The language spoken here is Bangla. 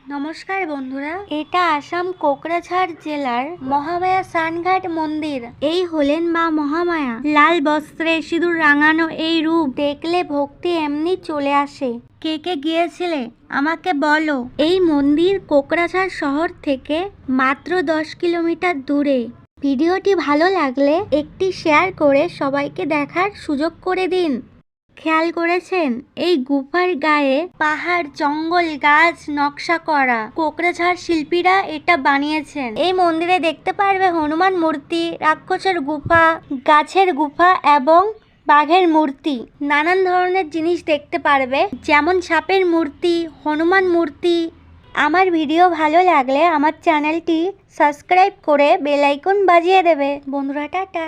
নমস্কার বন্ধুরা, এটা আসাম কোকরাঝাড় জেলার মহামায়া স্নানঘাট মন্দির। এই হলেন মা মহামায়া। লাল বস্ত্রে সিঁদুর রাঙানো এই রূপ দেখলে ভক্তি এমনি চলে আসে। কে কে গিয়েছিলে আমাকে বলো। এই মন্দির কোকরাঝাড় শহর থেকে মাত্র 10 কিলোমিটার দূরে। ভিডিওটি ভালো লাগলে একটি শেয়ার করে সবাইকে দেখার সুযোগ করে দিন। খেয়াল করেছেন এই গুফার গায়ে পাহাড়, জঙ্গল, গাছ নকশা করা। কোকরাঝাড় শিল্পীরা এটা বানিয়েছেন। এই মন্দিরে দেখতে পারবে হনুমান মূর্তি, রাক্ষসের গুফা, গাছের গুফা এবং বাঘের মূর্তি। নানান ধরনের জিনিস দেখতে পারবে, যেমন সাপের মূর্তি, হনুমান মূর্তি। আমার ভিডিও ভালো লাগলে আমার চ্যানেলটি সাবস্ক্রাইব করে বেল আইকন বাজিয়ে দেবে। বন্ধুরা, টাটা।